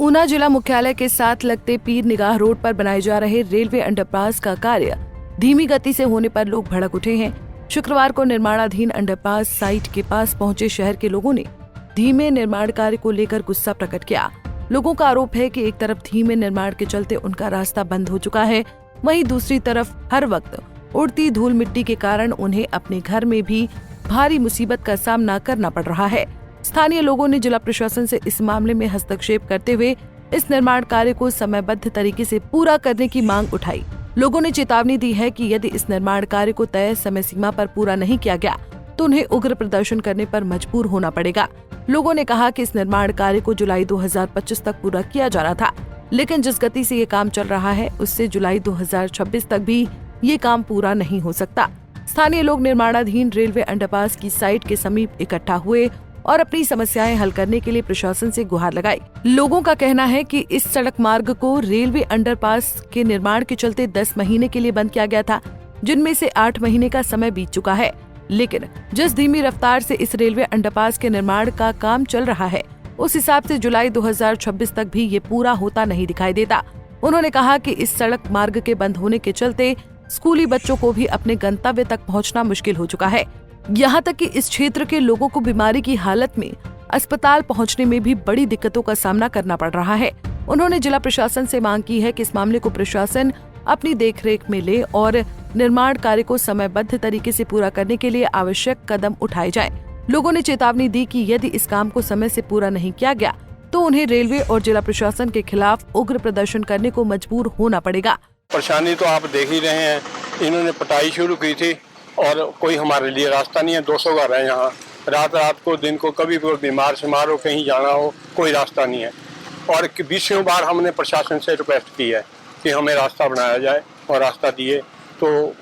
ऊना जिला मुख्यालय के साथ लगते पीर निगाह रोड पर बनाए जा रहे रेलवे अंडरपास का कार्य धीमी गति से होने पर लोग भड़क उठे हैं। शुक्रवार को निर्माणाधीन अंडरपास साइट के पास पहुंचे शहर के लोगों ने धीमे निर्माण कार्य को लेकर गुस्सा प्रकट किया। लोगों का आरोप है कि एक तरफ धीमे निर्माण के चलते उनका रास्ता बंद हो चुका है, वहीं दूसरी तरफ हर वक्त उड़ती धूल मिट्टी के कारण उन्हें अपने घर में भी भारी मुसीबत का सामना करना पड़ रहा है। स्थानीय लोगों ने जिला प्रशासन से इस मामले में हस्तक्षेप करते हुए इस निर्माण कार्य को समयबद्ध तरीके से पूरा करने की मांग उठाई। लोगों ने चेतावनी दी है कि यदि इस निर्माण कार्य को तय समय सीमा पर पूरा नहीं किया गया तो उन्हें उग्र प्रदर्शन करने पर मजबूर होना पड़ेगा। लोगों ने कहा कि इस निर्माण कार्य को जुलाई 2025 तक पूरा किया जाना था, लेकिन जिस गति से ये काम चल रहा है उससे जुलाई 2026 तक भी ये काम पूरा नहीं हो सकता। स्थानीय लोग निर्माणाधीन रेलवे अंडरपास की साइट के समीप इकट्ठा हुए और अपनी समस्याएं हल करने के लिए प्रशासन से गुहार लगाई। लोगों का कहना है कि इस सड़क मार्ग को रेलवे अंडरपास के निर्माण के चलते 10 महीने के लिए बंद किया गया था, जिनमें से 8 महीने का समय बीत चुका है। लेकिन जिस धीमी रफ्तार से इस रेलवे अंडरपास के निर्माण का काम चल रहा है, उस हिसाब से जुलाई 2026 तक भी ये पूरा होता नहीं दिखाई देता। उन्होंने कहा कि इस सड़क मार्ग के बंद होने के चलते स्कूली बच्चों को भी अपने गंतव्य तक पहुंचना मुश्किल हो चुका है। यहाँ तक कि इस क्षेत्र के लोगों को बीमारी की हालत में अस्पताल पहुँचने में भी बड़ी दिक्कतों का सामना करना पड़ रहा है। उन्होंने जिला प्रशासन से मांग की है कि इस मामले को प्रशासन अपनी देखरेख में ले और निर्माण कार्य को समयबद्ध तरीके से पूरा करने के लिए आवश्यक कदम उठाए जाएं। लोगों ने चेतावनी दी कि यदि इस काम को समय से पूरा नहीं किया गया तो उन्हें रेलवे और जिला प्रशासन के खिलाफ उग्र प्रदर्शन करने को मजबूर होना पड़ेगा। परेशानी तो आप देख ही रहे हैं, इन्होंने पटाई शुरू की थी और कोई हमारे लिए रास्ता नहीं है। 200 घर है यहाँ, रात को दिन को कभी कोई बीमार शिमार हो, कहीं जाना हो, कोई रास्ता नहीं है। और 20 बार हमने प्रशासन से रिक्वेस्ट की है कि हमें रास्ता बनाया जाए और रास्ता दिए, तो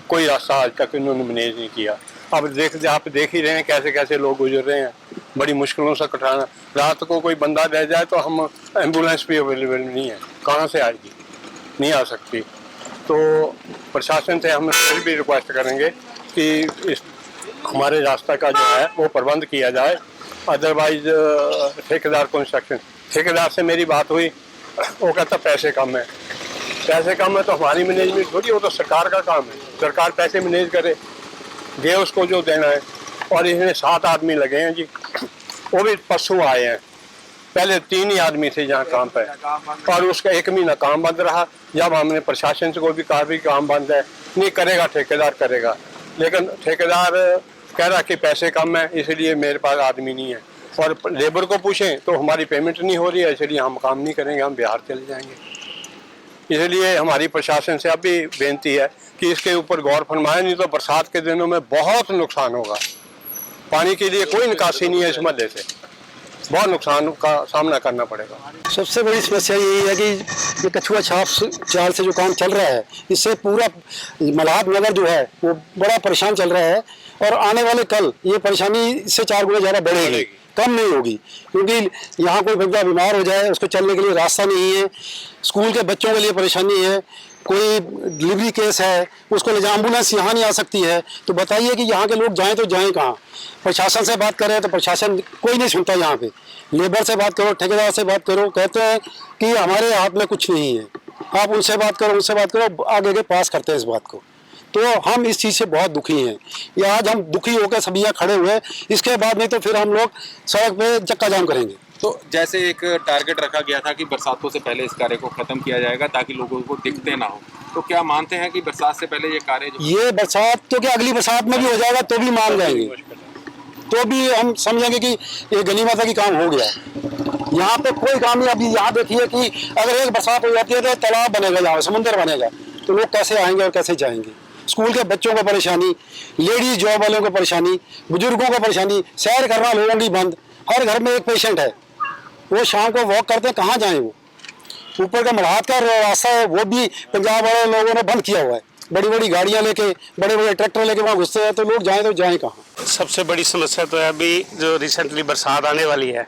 कोई रास्ता आज तक इन्होंने मैनेज नहीं किया। अब आप देख ही रहे हैं कैसे कैसे लोग गुजर रहे हैं, बड़ी मुश्किलों से कटाना। रात को कोई बंदा रह जाए तो हम एम्बुलेंस भी अवेलेबल नहीं है, कहाँ से आएगी, नहीं आ सकती। तो प्रशासन से हम फिर भी रिक्वेस्ट करेंगे कि इस हमारे रास्ता का जो है वो प्रबंध किया जाए। अदरवाइज ठेकेदार कंस्ट्रक्शन, ठेकेदार से मेरी बात हुई, वो कहता पैसे कम है। पैसे कम है तो हमारी मैनेजमेंट थोड़ी, वो तो सरकार का काम है, सरकार पैसे मैनेज करे, दे उसको जो देना है। और इसमें 7 आदमी लगे हैं जी, वो भी परसों आए हैं। पहले 3 ही आदमी थे जहाँ काम पे, और उसका 1 महीना काम बंद रहा। जब हमने प्रशासन से कोई भी कहा भी काम बंद है, नहीं करेगा ठेकेदार करेगा, लेकिन ठेकेदार कह रहा कि पैसे कम है इसलिए मेरे पास आदमी नहीं है। और लेबर को पूछें तो हमारी पेमेंट नहीं हो रही है, इसलिए हम काम नहीं करेंगे, हम बिहार चले जाएंगे। इसलिए हमारी प्रशासन से अब भी बेनती है कि इसके ऊपर गौर फरमाए, नहीं तो बरसात के दिनों में बहुत नुकसान होगा। पानी के लिए कोई निकासी नहीं है, इस मदे से बहुत नुकसान का सामना करना पड़ेगा। सबसे बड़ी समस्या यही है कि ये कछुआ छाप चाल से जो काम चल रहा है, इससे पूरा मल्हार नगर जो है वो बड़ा परेशान चल रहा है। और आने वाले कल ये परेशानी इससे 4 गुना ज़्यादा बढ़ेगी, कम नहीं होगी। क्योंकि यहाँ कोई बंदा बीमार हो जाए, उसको चलने के लिए रास्ता नहीं है, स्कूल के बच्चों के लिए परेशानी है, कोई डिलीवरी केस है उसको ले जाए, एम्बुलेंस यहाँ नहीं आ सकती है। तो बताइए कि यहाँ के लोग जाएं तो जाएं कहाँ। प्रशासन से बात करें तो प्रशासन कोई नहीं सुनता। यहाँ पे लेबर से बात करो, ठेकेदार से बात करो, कहते हैं कि हमारे हाथ में कुछ नहीं है, आप उनसे बात करो, उनसे बात करो, आगे के पास करते हैं इस बात को। तो हम इस चीज़ से बहुत दुखी हैं। ये आज हम दुखी होकर सभी यहाँ खड़े हुए, इसके बाद नहीं तो फिर हम लोग सड़क पे चक्का जाम करेंगे। तो जैसे एक टारगेट रखा गया था कि बरसातों से पहले इस कार्य को खत्म किया जाएगा ताकि लोगों को दिक्कतें ना हो, तो क्या मानते हैं कि बरसात से पहले ये कार्य ये बरसात तो क्या अगली बरसात में भी हो जाएगा तो भी मान जाएंगे, तो भी हम समझेंगे कि ये गली माता की काम हो गया। यहाँ पे कोई काम नहीं। अभी यहाँ देखिए कि अगर एक बरसात हो जाती है तो तालाब बनेगा, यहाँ समुद्र बनेगा, तो लोग कैसे आएंगे और कैसे जाएंगे। स्कूल के बच्चों को परेशानी, लेडीज जॉब वालों को परेशानी, बुजुर्गों को परेशानी, सैर करना लोगों की बंद। हर घर में एक पेशेंट है, वो शाम को वॉक करते हैं, कहाँ जाएं वो। ऊपर का मल्हार का रास्ता है वो भी पंजाब वाले लोगों ने बंद किया हुआ है। बड़ी बड़ी गाड़ियां लेके, बड़े बड़े ट्रैक्टर लेके वहाँ घुसते हैं, तो लोग जाएं तो जाएं कहाँ। सबसे बड़ी समस्या तो है अभी जो रिसेंटली बरसात आने वाली है।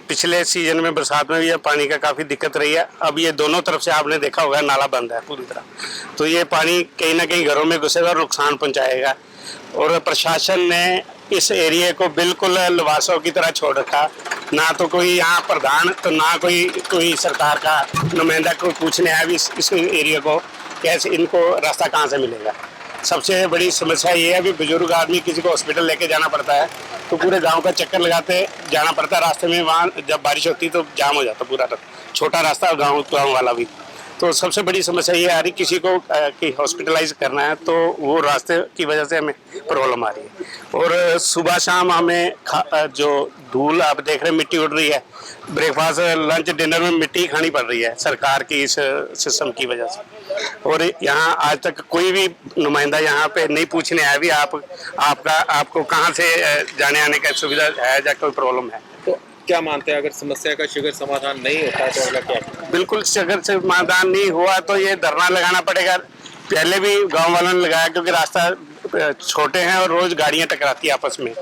पिछले सीजन में बरसात में भी पानी का काफ़ी दिक्कत रही है। अब ये दोनों तरफ से आपने देखा होगा नाला बंद है पूरी तरह, तो ये पानी कहीं ना कहीं घरों में घुसेगा और नुकसान पहुँचाएगा। और प्रशासन ने इस एरिया को बिल्कुल लवासों की तरह छोड़ रखा। ना तो कोई यहाँ प्रधान तो ना कोई सरकार का नुमाइंदा को पूछने आया भी इस एरिया को कैसे इनको रास्ता कहाँ से मिलेगा। सबसे बड़ी समस्या ये है कि बुजुर्ग आदमी किसी को हॉस्पिटल लेके जाना पड़ता है तो पूरे गांव का चक्कर लगाते जाना पड़ता है। रास्ते में वहाँ जब बारिश होती तो जाम हो जाता पूरा, छोटा रास्ता गांव वाला भी। तो सबसे बड़ी समस्या ये आ रही किसी को कि हॉस्पिटलाइज करना है तो वो रास्ते की वजह से हमें प्रॉब्लम आ रही है। और सुबह शाम हमें जो धूल आप देख रहे हैं मिट्टी उड़ रही है, ब्रेकफास्ट लंच डिनर में मिट्टी खानी पड़ रही है सरकार की इस सिस्टम की वजह से। और यहाँ आज तक कोई भी नुमाइंदा यहाँ पे नहीं पूछने आया भी आपको कहाँ से जाने आने का सुविधा है या कोई प्रॉब्लम है। तो क्या मानते हैं अगर समस्या का शीघ्र समाधान नहीं होता है तो अगला क्या? बिल्कुल शीघ्र समाधान नहीं हुआ तो ये धरना लगाना पड़ेगा। पहले भी गांव वालों ने लगाया क्योंकि रास्ता छोटे हैं और रोज गाड़ियां टकराती है आपस में।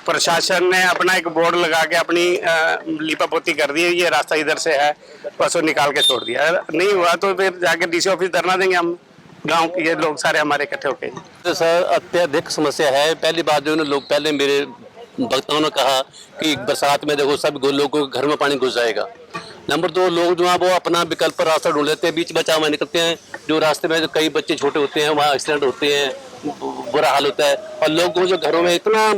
प्रशासन ने अपना एक बोर्ड लगा के अपनी लिपापोती कर दी है, ये रास्ता इधर से है बस वो निकाल के छोड़ दिया। नहीं हुआ तो फिर जाके डीसी ऑफिस धरना देंगे हम, गांव के ये लोग सारे हमारे इकट्ठे होके। तो सर अत्यधिक समस्या है। पहली बात जो लोग पहले मेरे वक्ताओं ने कहा कि बरसात में देखो सब लोगों के घर में पानी घुस जाएगा। नंबर 2, लोग जो है वो अपना विकल्प रास्ता ढूंढ लेते हैं, बीच बचाव में निकलते हैं। जो रास्ते में जो कई बच्चे छोटे होते हैं वहाँ एक्सीडेंट होते हैं, बुरा हाल होता है। और लोगों जो घरों में इतना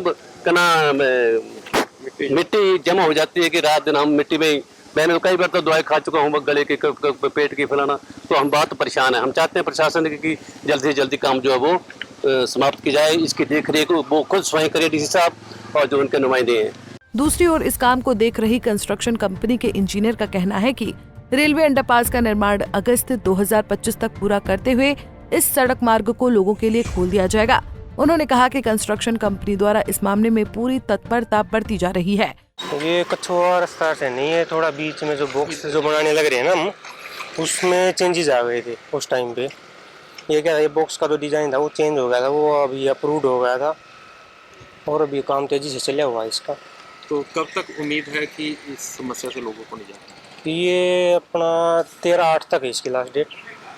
मिट्टी जमा हो जाती है कि रात दिन हम मिट्टी में, मैंने कई बार तो दवाई खा चुका हूँ गले की पेट की फैलाना, तो हम बहुत परेशान हैं। हम चाहते हैं प्रशासन की जल्दी से जल्दी काम जो है वो समाप्त की जाए। इसकी देख रेख वो खुद स्वयं करे डीसी साहब और जो उनके नुमाइंदे हैं। दूसरी ओर इस काम को देख रही कंस्ट्रक्शन कंपनी के इंजीनियर का कहना है कि रेलवे अंडरपास का निर्माण अगस्त 2025 तक पूरा करते हुए इस सड़क मार्ग को लोगों के लिए खोल दिया जाएगा। उन्होंने कहा कि कंस्ट्रक्शन कंपनी द्वारा इस मामले में पूरी तत्परता बरती जा रही है। ये कछुआ रास्ता से नहीं है, थोड़ा बीच में जो बॉक्स जो बनाने लग रहे हैं ना हम, उसमें चेंजेस आ गए थे उस टाइम पे। ये क्या था, ये बॉक्स का जो डिजाइन था वो चेंज हो गया था, वो अभी अप्रूव्ड हो गया था और अभी काम तेजी से चला हुआ है इसका। तो कब तक उम्मीद है कि इस समस्या से लोगों को निजात? ये अपना 13/8 तक है इसकी लास्ट डेट,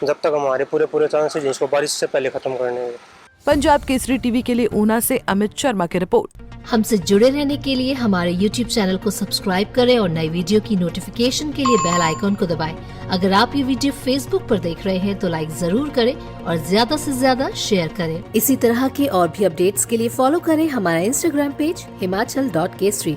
जब तक हमारे पूरे चांसेस हैं इसको बारिश से पहले खत्म करने के। पंजाब केसरी टीवी के लिए ऊना से अमित शर्मा की रिपोर्ट। हमसे जुड़े रहने के लिए हमारे YouTube चैनल को सब्सक्राइब करें और नई वीडियो की नोटिफिकेशन के लिए बेल आइकॉन को दबाएं। अगर आप ये वीडियो Facebook पर देख रहे हैं तो लाइक जरूर करें और ज्यादा से ज्यादा शेयर करें। इसी तरह के और भी अपडेट्स के लिए फॉलो करें हमारा Instagram पेज himachal.kesri।